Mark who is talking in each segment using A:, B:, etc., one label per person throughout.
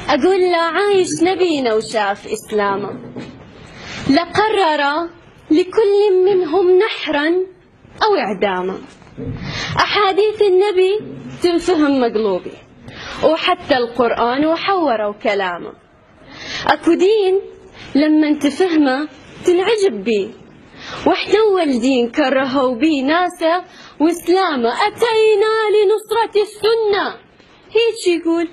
A: أقول لا عايش نبينا وشاف إسلامه، لقرر لكل منهم نحرا أو إعداما. أحاديث النبي تنفهم مقلوبي، وحتى القرآن وحوروا كلامه. أكو دين لما تفهمه تنعجب بيه، واحنا أول دين كرهوا بيه ناسه وإسلامه. أتينا لنصرة السنة هيك يقول،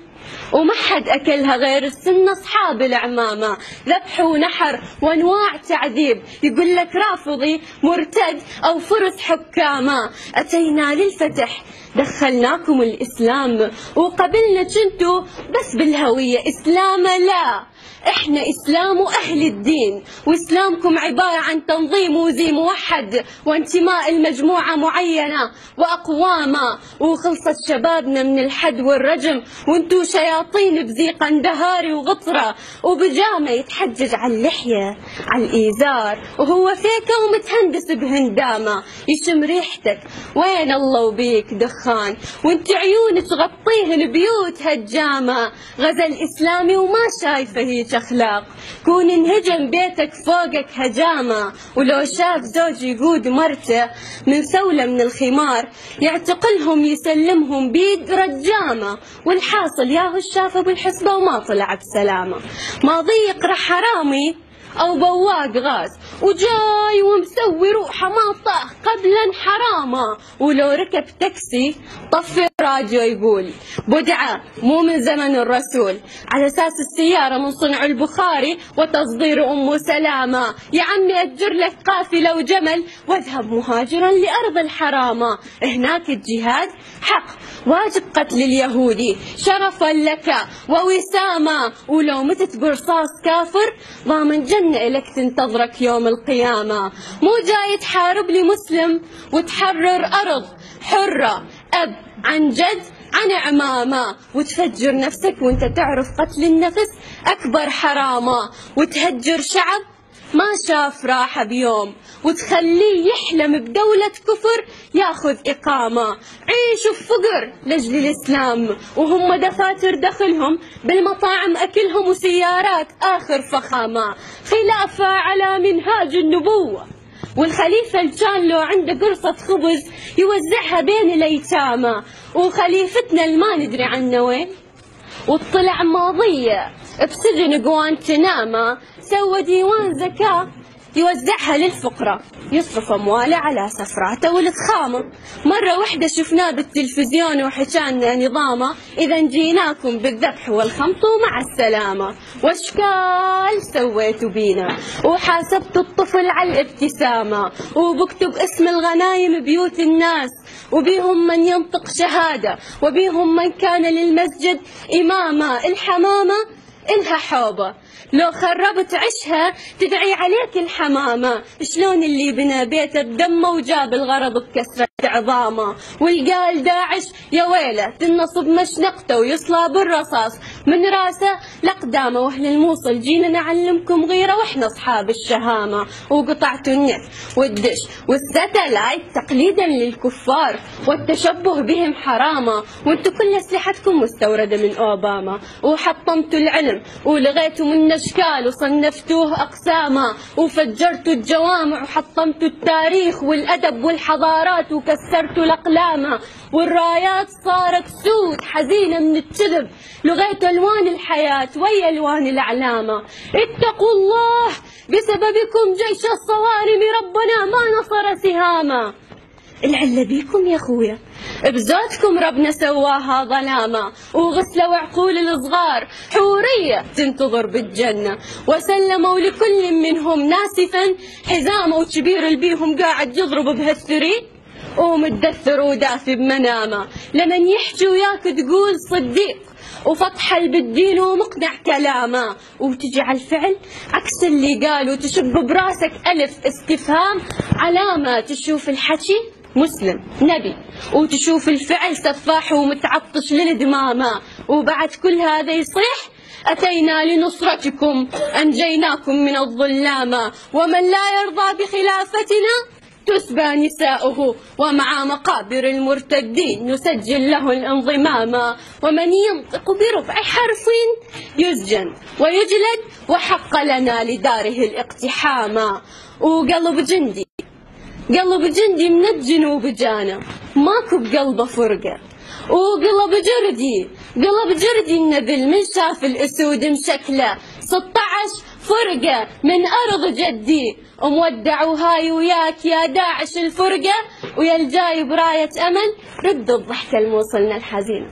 A: وما حد أكلها غير السنة أصحاب العمامة. ذبح ونحر وأنواع تعذيب، يقول لك رافضي مرتد أو فرس حكامة. أتينا للفتح دخلناكم الإسلام، وقبلنا كنتوا بس بالهوية إسلام. لا، إحنا إسلام وأهل الدين، وإسلامكم عبارة عن تنظيم وزي موحد وانتماء المجموعة معينة وأقوامة. وخلصت شبابنا من الحد والرجم، وانتو شياطين بزي قندهاري وغطرة وبجامة يتحجج على اللحية على الإيزار، وهو فيكة ومتهندس بهندامة يشم ريحتك. وين الله وبيك دخان، وانت عيونك تغطيهن بيوت هجامة. غزل إسلامي وما شايفة هيك أخلاق، كون انهجم بيتك فوقك هجامة. ولو شاف زوج يقود مرته من ثولة من الخمار، يعتقلهم يسلمهم بيد رجامة. والحاصل ياهو شافه بالحسبة وما طلع بسلامة. ما ضيق رح حرامي أو بواق غاز، وجاي ومسوي روحه ما طاح قبلا حرامة. ولو ركب تاكسي طفي راديو يقول بدعة مو من زمن الرسول، على أساس السيارة من صنع البخاري وتصدير أم سلامة. يا عمي أجر لك قافلة وجمل واذهب مهاجرا لأرض الحرامة. هناك الجهاد حق، واجب قتل اليهودي شرفا لك ووسامة. ولو متت برصاص كافر ضامن جنة إلك تنتظرك يوم القيامة. مو جاي تحارب لي مسلم وتحرر أرض حرة أب عن جد عن عمامة، وتفجر نفسك وانت تعرف قتل النفس أكبر حرامة. وتهجر شعب ما شاف راحة بيوم، وتخليه يحلم بدولة كفر ياخذ إقامة. عيشوا بفقر لجل الإسلام، وهم دفاتر دخلهم بالمطاعم أكلهم وسيارات آخر فخامة. خلافة على منهاج النبوة، والخليفة اللي كان لو عنده قرصة خبز يوزعها بين الأيتامى. وخليفتنا اللي ما ندري عنه وين، وطلع ماضية بسجن جوانتناما، سوى ديوان زكاة يوزعها للفقراء، يصرف أمواله على سفراته والضخامة. مرة واحدة شفناه بالتلفزيون وحكانا نظامه، إذا جيناكم بالذبح والخمط ومع السلامة. واشكال سويتوا بينا، وحاسبت الطفل على الابتسامة، وبكتب اسم الغنايم بيوت الناس، وبيهم من ينطق شهادة، وبيهم من كان للمسجد إماما. الحمامة إلها حوبة، لو خربت عشها تدعي عليك الحمامة. شلون اللي بنى بيته بدمه وجاب الغرض بكسرة عظامه. والقال داعش يا ويله تنصب مشنقته ويصلى بالرصاص من راسه لقدامه. واهل الموصل جينا نعلمكم غيره واحنا اصحاب الشهامة. وقطعتوا النت والدش والستلايت تقليدا للكفار، والتشبه بهم حرامة. وانتو كل اسلحتكم مستوردة من اوباما. وحطمتوا العلم ولغيتوا من اشكال وصنفتوه اقساما. وفجرتوا الجوامع وحطمتوا التاريخ والادب والحضارات وكسرتوا الاقلام. والرايات صارت سود حزينه من الكذب، لغيتوا الوان الحياه ويا الوان الاعلام. اتقوا الله بسببكم جيش الصوارم ربنا ما نصر سهاما. العلة بيكم يا خويا، بزودكم ربنا سواها ظلامة. وغسلوا عقول الصغار حورية تنتظر بالجنة، وسلموا لكل منهم ناسفا حزامه. وكبير البيهم قاعد يضرب بهالثري ومتدثر ودافي بمنامه. لمن يحكي وياك تقول صديق، وفتحل بالدين ومقنع كلامه. وتجي على الفعل عكس اللي قال، وتشب براسك ألف استفهام علامة. تشوف الحكي مسلم نبي، وتشوف الفعل سفاح ومتعطش للدمامة. وبعد كل هذا يصيح أتينا لنصرتكم أنجيناكم من الظلامة. ومن لا يرضى بخلافتنا تسبى نساؤه، ومع مقابر المرتدين نسجل له الانضمام، ومن ينطق بربع حرف يسجن ويجلد، وحق لنا لداره الاقتحام. وقلب جندي من الجنوب جانا، ماكو بقلبه فرقة، وقلب جردي النبل من شاف الأسود مشكلة 16 فرقة من أرض جدي، ومودع وهاي وياك يا داعش الفرقة، ويا الجاي براية أمل رد الضحكة الموصلنا الحزينة.